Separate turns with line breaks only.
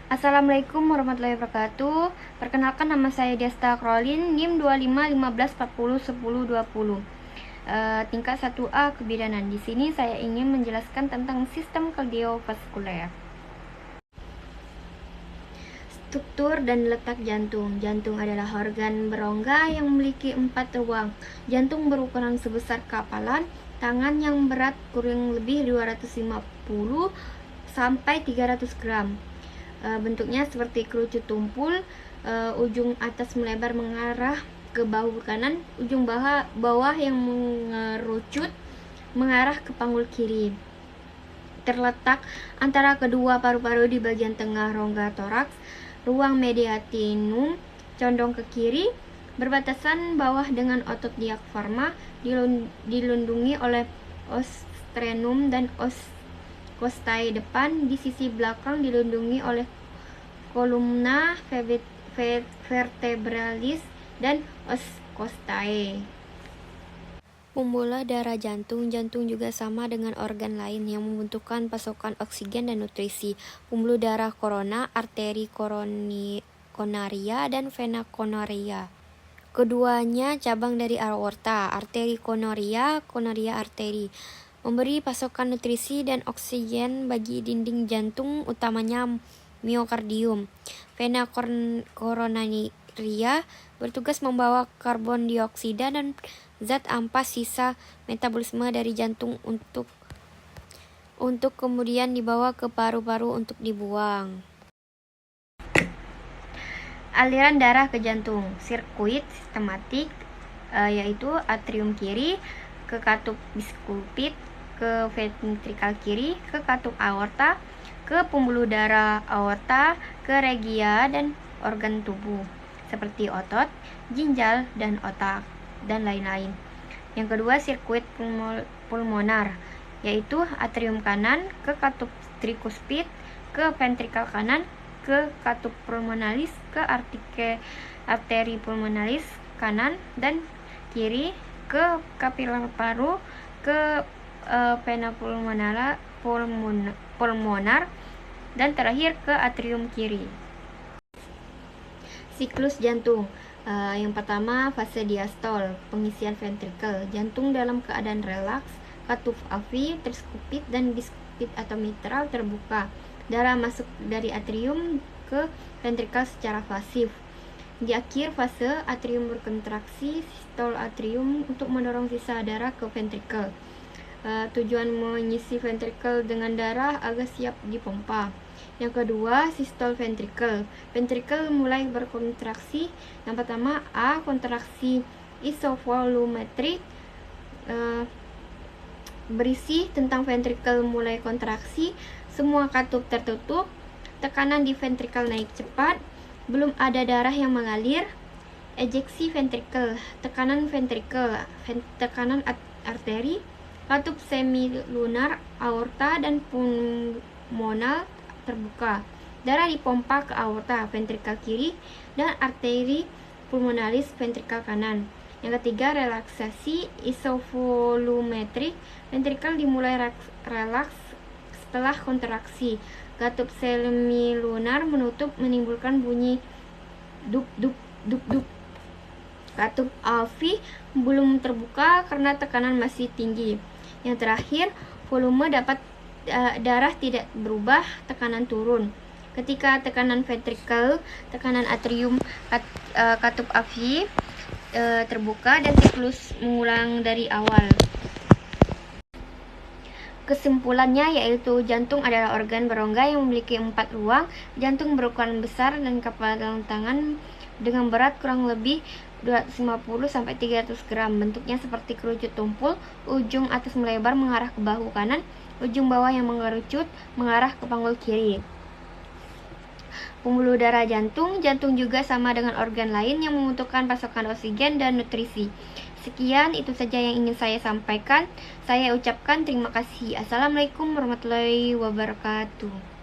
Assalamualaikum warahmatullahi wabarakatuh. Perkenalkan, nama saya Desta Krolin, NIM 2515401020. Tingkat 1A kebidanan. Di sini saya ingin menjelaskan tentang sistem kardiovaskuler. Struktur dan letak jantung. Jantung adalah organ berongga yang memiliki 4 ruang. Jantung berukuran sebesar kapalan tangan yang berat kurang lebih 250 sampai 300 gram. Bentuknya seperti kerucut tumpul, ujung atas melebar mengarah ke bahu kanan, ujung bawah yang mengerucut mengarah ke panggul kiri. Terletak antara kedua paru-paru di bagian tengah rongga toraks. Ruang mediastinum condong ke kiri, berbatasan bawah dengan otot diafragma, dilindungi oleh os sternum dan os costae depan. Di sisi belakang dilindungi oleh columna vertebralis dan os costae. Pembuluh darah jantung. Jantung juga sama dengan organ lain yang membutuhkan pasokan oksigen dan nutrisi. Pembuluh darah korona, arteri koronaria dan vena koronaria. Keduanya cabang dari aorta. Arteri koronaria arteri, memberi pasokan nutrisi dan oksigen bagi dinding jantung, utamanya miokardium. Vena koronaria bertugas membawa karbon dioksida dan zat ampas sisa metabolisme dari jantung untuk kemudian dibawa ke paru-paru untuk dibuang. Aliran darah ke jantung. Sirkuit sistematik, yaitu atrium kiri ke katup biskupit, ke ventrikal kiri, ke katup aorta, ke pembuluh darah aorta, ke regia dan organ tubuh seperti otot, ginjal, dan otak, dan lain-lain. Yang kedua, sirkuit pulmonar, yaitu atrium kanan ke katup trikuspid, ke ventrikal kanan, ke katup pulmonalis, ke arteri pulmonalis kanan dan kiri, ke kapiler paru, ke vena pulmonar, dan terakhir ke atrium kiri. Siklus jantung. Yang pertama, fase diastol, pengisian ventrikel. Jantung dalam keadaan relaks, katup avi, triskupit, dan biskupit atau mitral terbuka. Darah masuk dari atrium ke ventrikel secara pasif. Di akhir fase, atrium berkontraksi, sistol atrium untuk mendorong sisa darah ke ventrikel. Tujuan mengisi ventrikel dengan darah agar siap dipompa. Yang kedua, sistol ventrikel. Ventrikel mulai berkontraksi. Yang pertama, A. Kontraksi isovolumetrik, berisi tentang ventrikel mulai kontraksi, semua katup tertutup, tekanan di ventrikel naik cepat, belum ada darah yang mengalir. Ejeksi ventrikel, tekanan ventrikel, tekanan arteri, katup semilunar, aorta, dan pulmonal terbuka. Darah dipompa ke aorta, ventrikel kiri, dan arteri pulmonalis ventrikel kanan. Yang ketiga, relaksasi isovolumetrik. Ventrikel dimulai relaks setelah kontraksi. Katup semilunar menutup, menimbulkan bunyi dup dup dup dup. Katup avi belum terbuka karena tekanan masih tinggi. Yang terakhir, volume darah tidak berubah, tekanan turun. Ketika tekanan ventrikel, tekanan atrium, katup avi terbuka, dan siklus mengulang dari awal. Kesimpulannya yaitu jantung adalah organ berongga yang memiliki 4 ruang. Jantung berukuran besar dan kapalan tangan dengan berat kurang lebih 250 sampai 300 gram. Bentuknya seperti kerucut tumpul, ujung atas melebar mengarah ke bahu kanan, ujung bawah yang mengerucut mengarah ke panggul kiri. Pembuluh darah jantung. Jantung juga sama dengan organ lain yang membutuhkan pasokan oksigen dan nutrisi. Sekian, itu saja yang ingin saya sampaikan. Saya ucapkan terima kasih. Assalamualaikum warahmatullahi wabarakatuh.